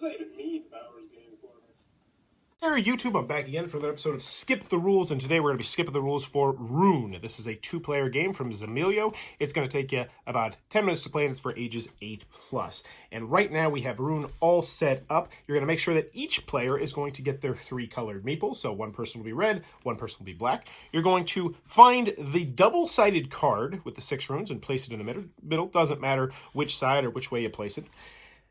Hey YouTube, I'm back again for another episode of Skip the Rules, and today we're going to be skipping the rules for Rune. This is a two-player game from Zemilio. It's going to take you about 10 minutes to play, and it's for ages 8+. And right now we have Rune all set up. You're going to make sure that each player is going to get their 3 colored meeples, so one person will be red, one person will be black. You're going to find the double-sided card with the 6 runes and place it in the middle. Doesn't matter which side or which way you place it.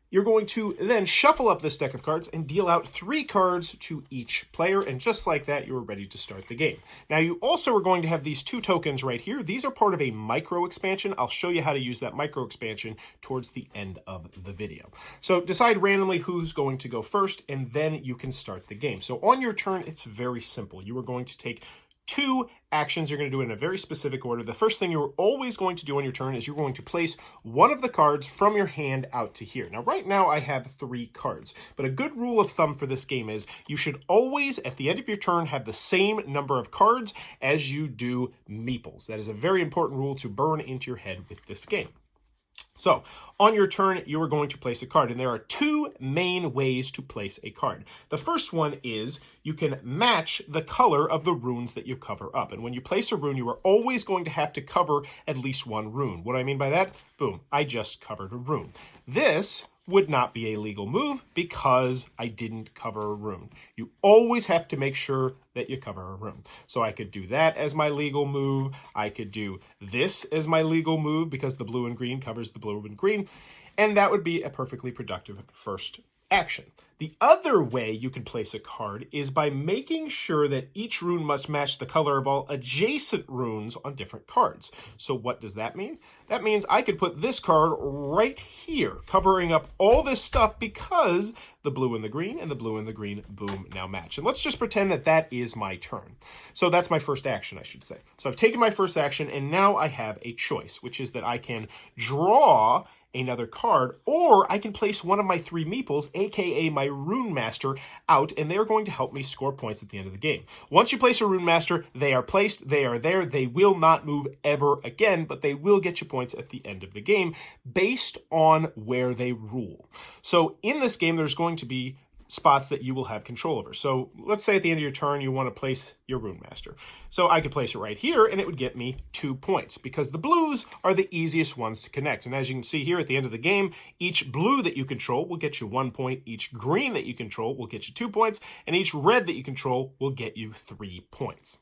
You're going to then shuffle up this deck of cards and deal out 3 cards to each player, and just like that, you're ready to start the game. Now, you also are going to have these 2 tokens right here. These are part of a micro expansion. I'll show you how to use that micro expansion towards the end of the video. So decide randomly who's going to go first, and then you can start the game. So on your turn, it's very simple. You are going to take 2 actions. You're going to do it in a very specific order. The first thing you're always going to do on your turn is you're going to place one of the cards from your hand out to here. Now, right now I have 3 cards, but a good rule of thumb for this game is you should always, at the end of your turn, have the same number of cards as you do meeples. That is a very important rule to burn into your head with this game. So, on your turn, you are going to place a card, and there are 2 main ways to place a card. The first one is you can match the color of the runes that you cover up. And when you place a rune, you are always going to have to cover at least 1 rune. What do I mean by that? Boom, I just covered a rune. This would not be a legal move because I didn't cover a rune. You always have to make sure that you cover a rune. So I could do that as my legal move. I could do this as my legal move because the blue and green covers the blue and green. And that would be a perfectly productive first action. The other way you can place a card is by making sure that each rune must match the color of all adjacent runes on different cards. So what does that mean? That means I could put this card right here, covering up all this stuff because the blue and the green and the blue and the green, boom, now match. And let's just pretend that that is my turn. So that's my first action, I should say. So I've taken my first action, and now I have a choice, which is that I can draw another card, or I can place one of my 3 meeples, aka my Rune Master, out, and they're going to help me score points at the end of the game. Once you place a Rune Master, they are placed, they are there, they will not move ever again, but they will get you points at the end of the game based on where they rule. So in this game, there's going to be spots that you will have control over. So let's say at the end of your turn, you want to place your Rune Master. So I could place it right here, and it would get me 2 points because the blues are the easiest ones to connect. And as you can see here at the end of the game, each blue that you control will get you 1 point, each green that you control will get you 2 points, and each red that you control will get you 3 points.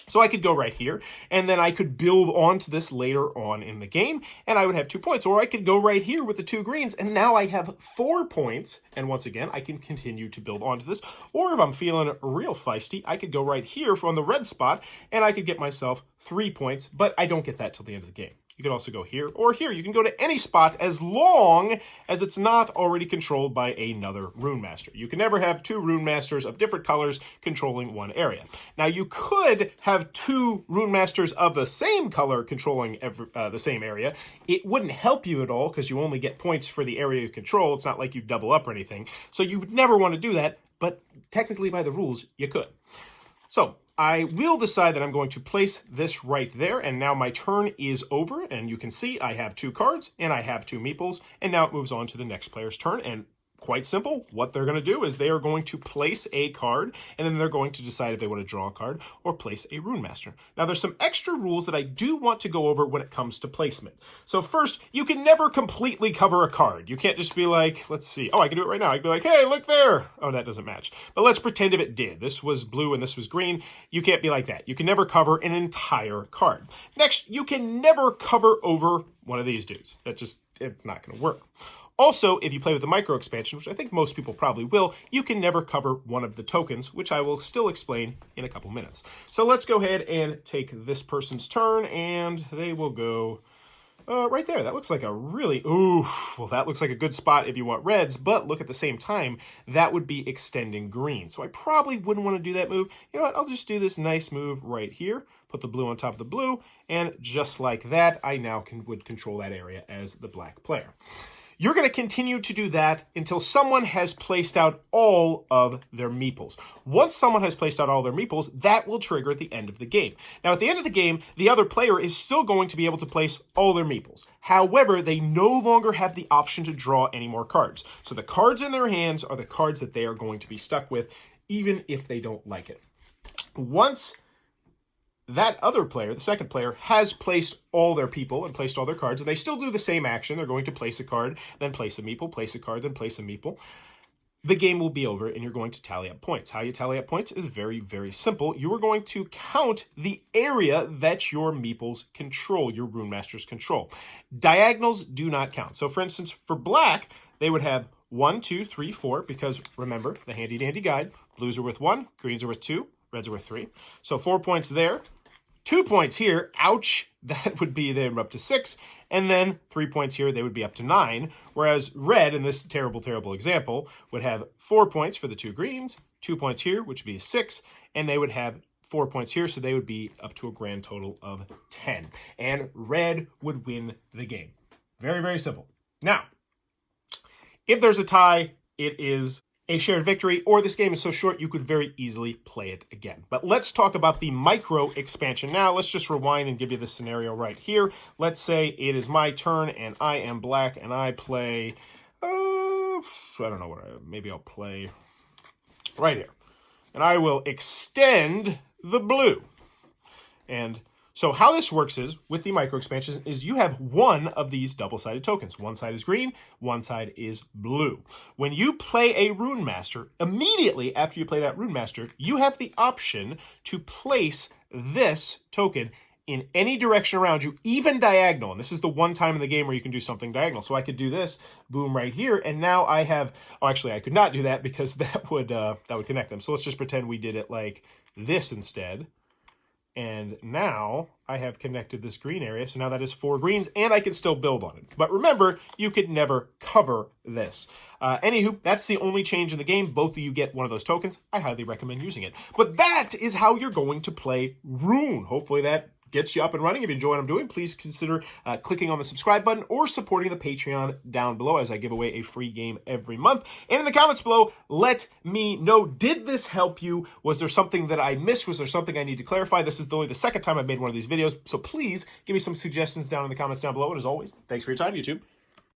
So I could go right here, and then I could build onto this later on in the game, and I would have 2 points. Or I could go right here with the 2 greens, and now I have 4 points, and once again, I can continue to build onto this. Or if I'm feeling real feisty, I could go right here from the red spot, and I could get myself 3 points, but I don't get that till the end of the game. You could also go here or here. You can go to any spot as long as it's not already controlled by another Rune Master. You can never have 2 Rune Masters of different colors controlling one area. Now, you could have 2 Rune Masters of the same color controlling the same area. It wouldn't help you at all because you only get points for the area you control. It's not like you double up or anything. So you would never want to do that, but technically by the rules, you could. So I will decide that I'm going to place this right there, and now my turn is over, and you can see I have 2 cards, and I have 2 meeples, and now it moves on to the next player's turn, and quite simple. What they're going to do is they are going to place a card, and then they're going to decide if they want to draw a card or place a Rune Master. Now, there's some extra rules that I do want to go over when it comes to placement. So first, you can never completely cover a card. You can't just be like, let's see. Oh, I can do it right now. I can be like, hey, look there. Oh, that doesn't match. But let's pretend if it did. This was blue and this was green. You can't be like that. You can never cover an entire card. Next, you can never cover over one of these dudes. It's not going to work. Also, if you play with the micro expansion, which I think most people probably will, you can never cover one of the tokens, which I will still explain in a couple minutes. So let's go ahead and take this person's turn, and they will go right there. That looks like a really, well, that looks like a good spot if you want reds, but look at the same time, that would be extending green. So I probably wouldn't want to do that move. You know what, I'll just do this nice move right here, put the blue on top of the blue, and just like that, I now would control that area as the black player. You're going to continue to do that until someone has placed out all of their meeples. Once someone has placed out all their meeples, that will trigger at the end of the game. Now, at the end of the game, the other player is still going to be able to place all their meeples. However, they no longer have the option to draw any more cards. So the cards in their hands are the cards that they are going to be stuck with, even if they don't like it. Once that other player, the second player, has placed all their people and placed all their cards, and they still do the same action. They're going to place a card, then place a meeple, place a card, then place a meeple. The game will be over, and you're going to tally up points. How you tally up points is very, very simple. You are going to count the area that your meeples control, your Rune Masters control. Diagonals do not count. So, for instance, for black, they would have 1, 2, 3, 4, because remember, the handy-dandy guide, blues are worth 1, greens are worth 2, reds are worth 3. So 4 points there. 2 points here, ouch, that would be they're up to 6, and then 3 points here, they would be up to 9, whereas red, in this terrible, terrible example, would have 4 points for the 2 greens, 2 points here, which would be 6, and they would have 4 points here, so they would be up to a grand total of 10. And red would win the game. Very, very simple. Now, if there's a tie, it is a shared victory, or this game is so short you could very easily play it again. But let's talk about the micro expansion now. Let's just rewind and give you the scenario right here. Let's say it is my turn and I am black and I play, I don't know maybe I'll play right here. And I will extend the blue. And so how this works is, with the micro expansions, is you have one of these double-sided tokens. One side is green, one side is blue. When you play a Rune Master, immediately after you play that Rune Master, you have the option to place this token in any direction around you, even diagonal. And this is the one time in the game where you can do something diagonal. So I could do this, boom, right here, and now I have, oh, actually, I could not do that because that would connect them. So let's just pretend we did it like this instead. And now I have connected this green area. So now that is 4 greens, and I can still build on it. But remember, you could never cover this. Anywho, that's the only change in the game. Both of you get one of those tokens. I highly recommend using it. But that is how you're going to play Rune. Hopefully that gets you up and running. If you enjoy what I'm doing, please consider clicking on the subscribe button or supporting the Patreon down below as I give away a free game every month. And in the comments below, let me know, did this help you? Was there something that I missed? Was there something I need to clarify? This is only the second time I've made one of these videos, so please give me some suggestions down in the comments down below. And as always, thanks for your time, YouTube.